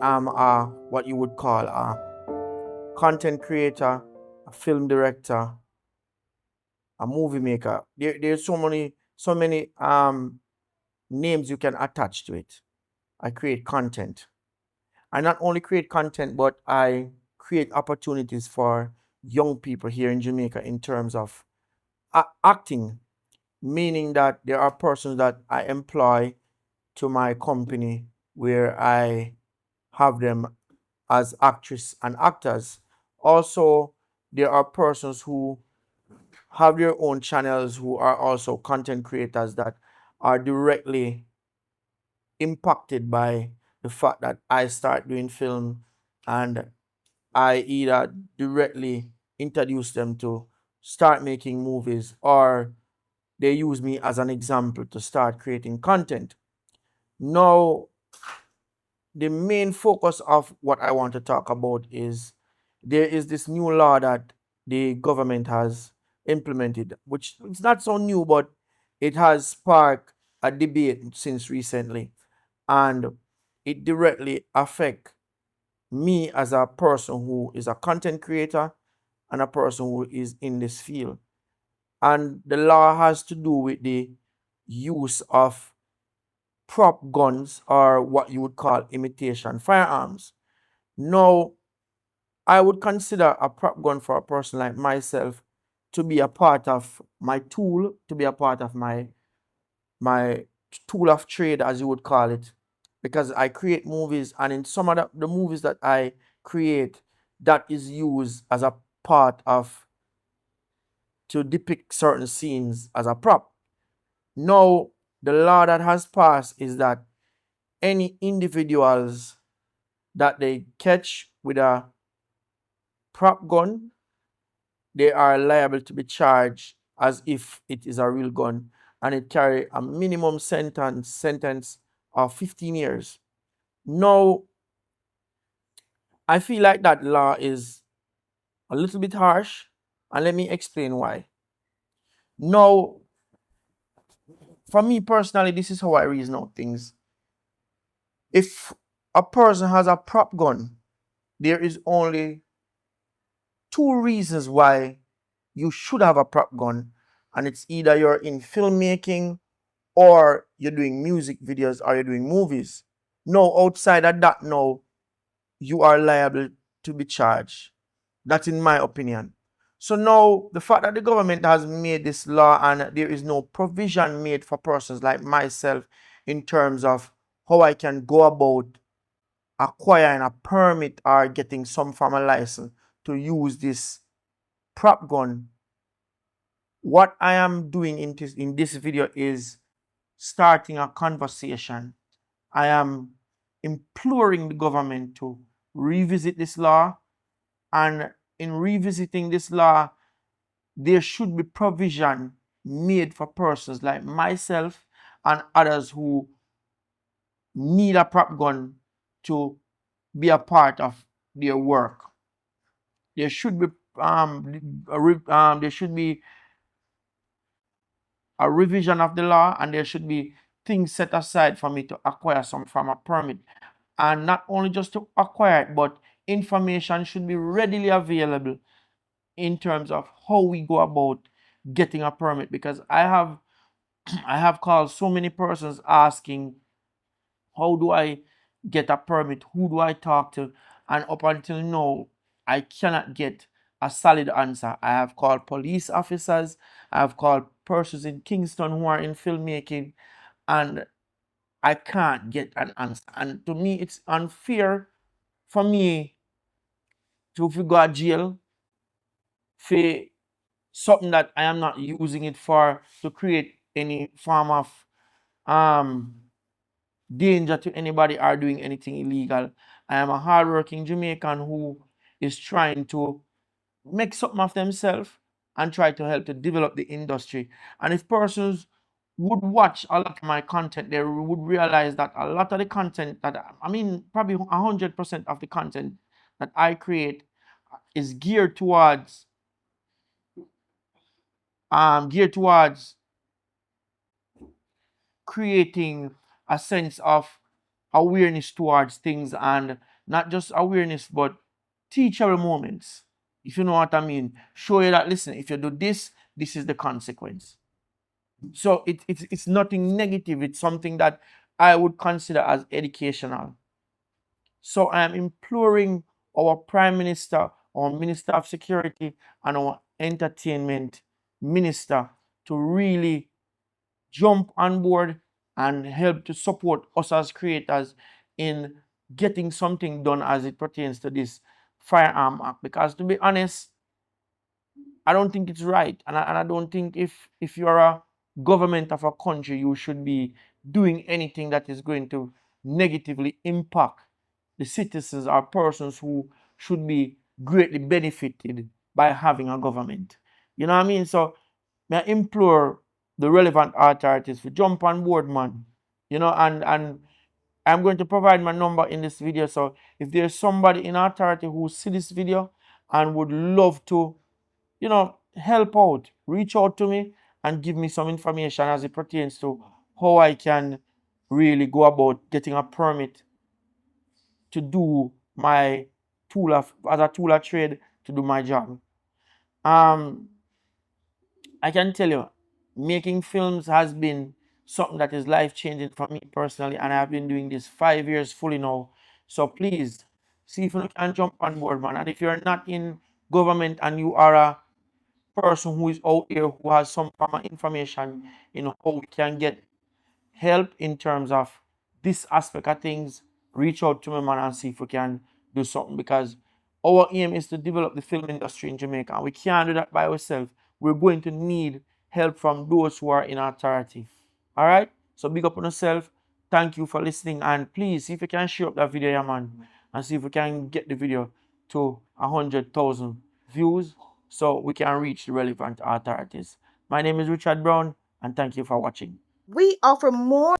I'm what you would call a content creator, a film director, a movie maker. There's so many names you can attach to it. I create content. I not only create content, but I create opportunities for young people here in Jamaica in terms of acting, meaning that there are persons that I employ to my company where I have them as actors and actors. Also, there are persons who have their own channels who are also content creators that are directly impacted by the fact that I start doing film, and I either directly introduce them to start making movies, or they use me as an example to start creating content. Now, the main focus of what I want to talk about is there is this new law that the government has implemented, which it's not so new, but it has sparked a debate since recently, and it directly affect me as a person who is a content creator and a person who is in this field. And the law has to do with the use of prop guns, or what you would call imitation firearms. Now, I would consider a prop gun for a person like myself to be a part of my tool, to be a part of my tool of trade, as you would call it, because I create movies, and in some of the movies that I create, that is used as a part of to depict certain scenes as a prop. Now, the law that has passed is that any individuals that they catch with a prop gun, they are liable to be charged as if it is a real gun, and it carry a minimum sentence of 15 years. Now, I feel like that law is a little bit harsh, and let me explain why. Now, for me personally, this is how I reason out things. If a person has a prop gun, there is only two reasons why you should have a prop gun, and it's either you're in filmmaking, or you're doing music videos, or you're doing movies. No, outside of that, no, you are liable to be charged. That's in my opinion. So now the fact that the government has made this law and there is no provision made for persons like myself in terms of how I can go about acquiring a permit or getting some form of license to use this prop gun, what I am doing in this video is starting a conversation. I am imploring the government to revisit this law, and in revisiting this law, there should be provision made for persons like myself and others who need a prop gun to be a part of their work. There should be there should be a revision of the law, and there should be things set aside for me to acquire some from a permit. And not only just to acquire it, but information should be readily available in terms of how we go about getting a permit, because I have I have called so many persons asking, how do I get a permit? Who do I talk to? And up until now, I cannot get a solid answer. I have called police officers, I have called persons in Kingston who are in filmmaking, and I can't get an answer. And to me, it's unfair for me to go to jail for something that I am not using it for to create any form of um danger to anybody or doing anything illegal. I am a hardworking Jamaican who is trying to make something of themselves and try to help to develop the industry. And if persons would watch a lot of my content, they would realize that a lot of the content that I mean, probably 100% of the content that I create is geared towards creating a sense of awareness towards things and not just awareness, but teachable moments. If you know what I mean, show you that, listen, if you do this, this is the consequence. So it's nothing negative. It's something that I would consider as educational. So I am imploring our Prime Minister, our Minister of Security, and our Entertainment Minister to really jump on board and help to support us as creators in getting something done as it pertains to this firearm act. Because to be honest, I don't think it's right, and I don't think if you're a government of a country, you should be doing anything that is going to negatively impact the citizens or persons who should be greatly benefited by having a government. You know what I mean? So I implore the relevant authorities to jump on board, man. You know, and I'm going to provide my number in this video. So if there's somebody in authority who see this video and would love to, help out, reach out to me and give me some information as it pertains to how I can really go about getting a permit to do my as a tool of trade to do my job. Um, I can tell you, making films has been something that is life changing for me personally, and I've been doing this 5 years fully now. So please see if you can jump on board, man. And if you're not in government and you are a person who is out there who has some form of information, how we can get help in terms of this aspect of things, reach out to me, man, and see if we can do something. Because our aim is to develop the film industry in Jamaica, and we can't do that by ourselves. We're going to need help from those who are in authority. All right? So big up on yourself. Thank you for listening, and please see if you can share up that video, yeah, man, and see if we can get the video to 100,000 views so we can reach the relevant authorities. My name is Richard Brown, and thank you for watching. We offer more